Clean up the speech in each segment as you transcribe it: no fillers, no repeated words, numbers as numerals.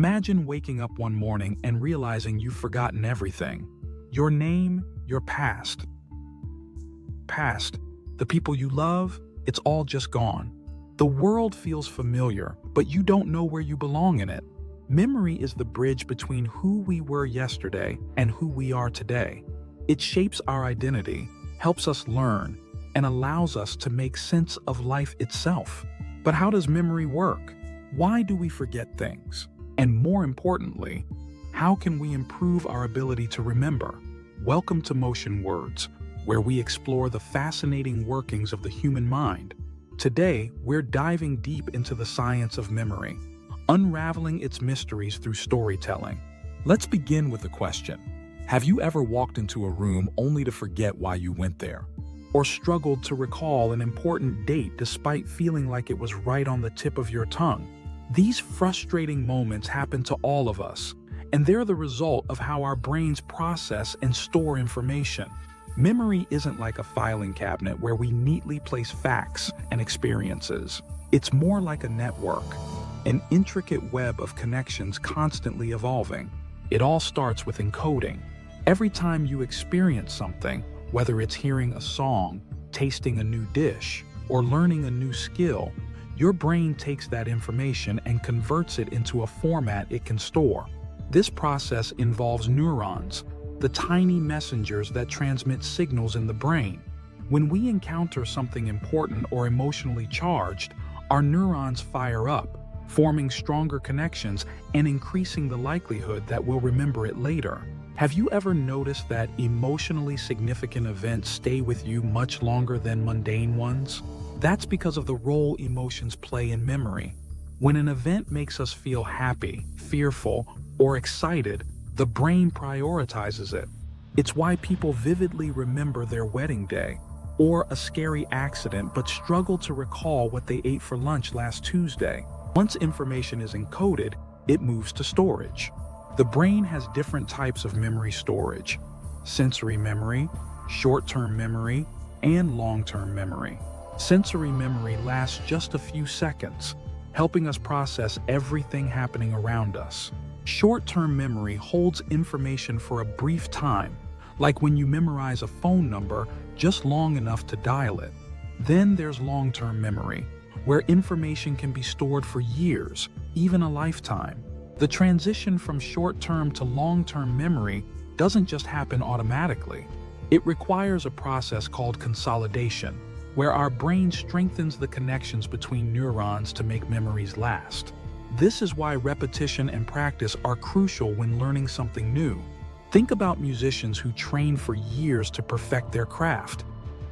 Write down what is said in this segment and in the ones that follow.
Imagine waking up one morning and realizing you've forgotten everything. Your name, your past, the people you love, it's all just gone. The world feels familiar, but you don't know where you belong in it. Memory is the bridge between who we were yesterday and who we are today. It shapes our identity, helps us learn, and allows us to make sense of life itself. But how does memory work? Why do we forget things? And more importantly, how can we improve our ability to remember? Welcome to Motionwords, where we explore the fascinating workings of the human mind. Today, we're diving deep into the science of memory, unraveling its mysteries through storytelling. Let's begin with a question. Have you ever walked into a room only to forget why you went there? Or struggled to recall an important date despite feeling like it was right on the tip of your tongue? These frustrating moments happen to all of us, and they're the result of how our brains process and store information. Memory isn't like a filing cabinet where we neatly place facts and experiences. It's more like a network, an intricate web of connections constantly evolving. It all starts with encoding. Every time you experience something, whether it's hearing a song, tasting a new dish, or learning a new skill, your brain takes that information and converts it into a format it can store. This process involves neurons, the tiny messengers that transmit signals in the brain. When we encounter something important or emotionally charged, our neurons fire up, forming stronger connections and increasing the likelihood that we'll remember it later. Have you ever noticed that emotionally significant events stay with you much longer than mundane ones? That's because of the role emotions play in memory. When an event makes us feel happy, fearful, or excited, the brain prioritizes it. It's why people vividly remember their wedding day, or a scary accident but struggle to recall what they ate for lunch last Tuesday. Once information is encoded, it moves to storage. The brain has different types of memory storage: sensory memory, short-term memory, and long-term memory. Sensory memory lasts just a few seconds, helping us process everything happening around us. Short-term memory holds information for a brief time, like when you memorize a phone number just long enough to dial it. Then there's long-term memory, where information can be stored for years, even a lifetime. The transition from short-term to long-term memory doesn't just happen automatically. It requires a process called consolidation, where our brain strengthens the connections between neurons to make memories last. This is why repetition and practice are crucial when learning something new. Think about musicians who train for years to perfect their craft.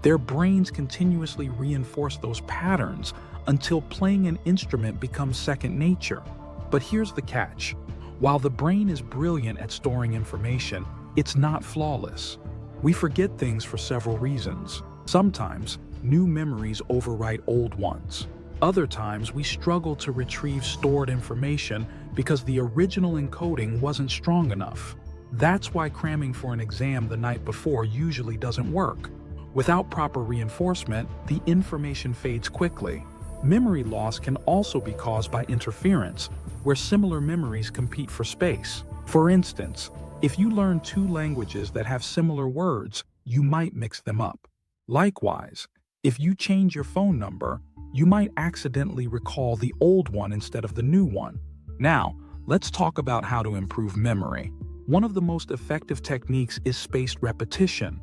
Their brains continuously reinforce those patterns until playing an instrument becomes second nature. But here's the catch. While the brain is brilliant at storing information, it's not flawless. We forget things for several reasons. Sometimes, new memories overwrite old ones. Other times, we struggle to retrieve stored information because the original encoding wasn't strong enough. That's why cramming for an exam the night before usually doesn't work. Without proper reinforcement, the information fades quickly. Memory loss can also be caused by interference, where similar memories compete for space. For instance, if you learn two languages that have similar words, you might mix them up. Likewise, if you change your phone number, you might accidentally recall the old one instead of the new one. Now, let's talk about how to improve memory. One of the most effective techniques is spaced repetition,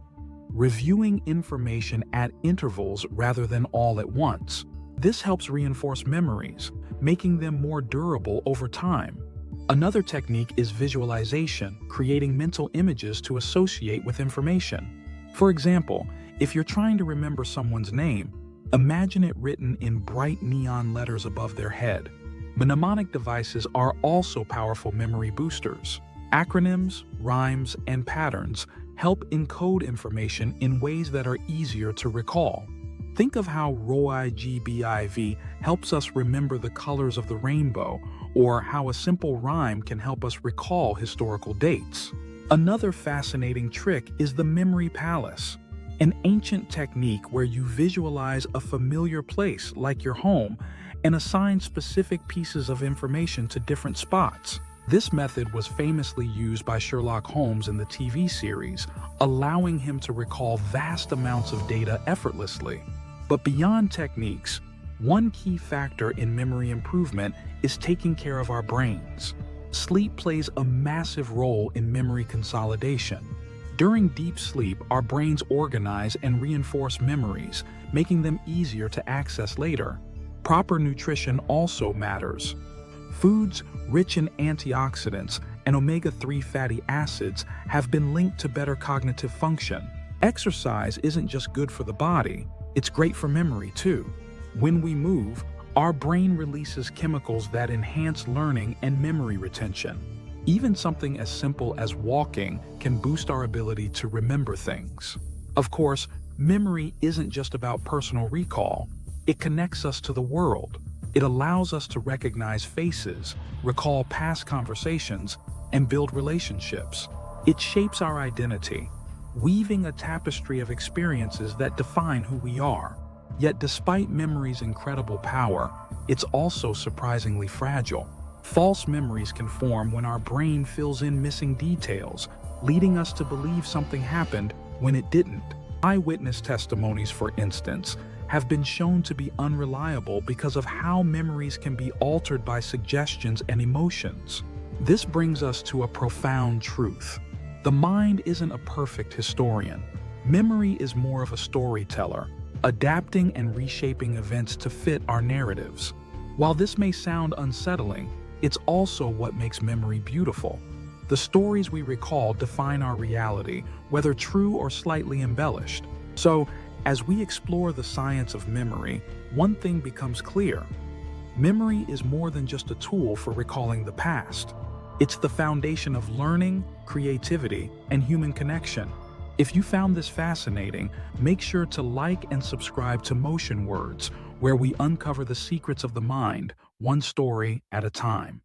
reviewing information at intervals rather than all at once. This helps reinforce memories, making them more durable over time. Another technique is visualization, creating mental images to associate with information. For example, if you're trying to remember someone's name, imagine it written in bright neon letters above their head. Mnemonic devices are also powerful memory boosters. Acronyms, rhymes, and patterns help encode information in ways that are easier to recall. Think of how ROIGBIV helps us remember the colors of the rainbow, or how a simple rhyme can help us recall historical dates. Another fascinating trick is the memory palace, an ancient technique where you visualize a familiar place like your home and assign specific pieces of information to different spots. This method was famously used by Sherlock Holmes in the TV series, allowing him to recall vast amounts of data effortlessly. But beyond techniques, one key factor in memory improvement is taking care of our brains. Sleep plays a massive role in memory consolidation. During deep sleep, our brains organize and reinforce memories, making them easier to access later. Proper nutrition also matters. Foods rich in antioxidants and omega-3 fatty acids have been linked to better cognitive function. Exercise isn't just good for the body, it's great for memory too. When we move, our brain releases chemicals that enhance learning and memory retention. Even something as simple as walking can boost our ability to remember things. Of course, memory isn't just about personal recall. It connects us to the world. It allows us to recognize faces, recall past conversations, and build relationships. It shapes our identity, weaving a tapestry of experiences that define who we are. Yet despite memory's incredible power, it's also surprisingly fragile. False memories can form when our brain fills in missing details, leading us to believe something happened when it didn't. Eyewitness testimonies, for instance, have been shown to be unreliable because of how memories can be altered by suggestions and emotions. This brings us to a profound truth. The mind isn't a perfect historian. Memory is more of a storyteller, adapting and reshaping events to fit our narratives. While this may sound unsettling, it's also what makes memory beautiful. The stories we recall define our reality, whether true or slightly embellished. So, as we explore the science of memory, one thing becomes clear. Memory is more than just a tool for recalling the past. It's the foundation of learning, creativity, and human connection. If you found this fascinating, make sure to like and subscribe to Motionwords, where we uncover the secrets of the mind, one story at a time.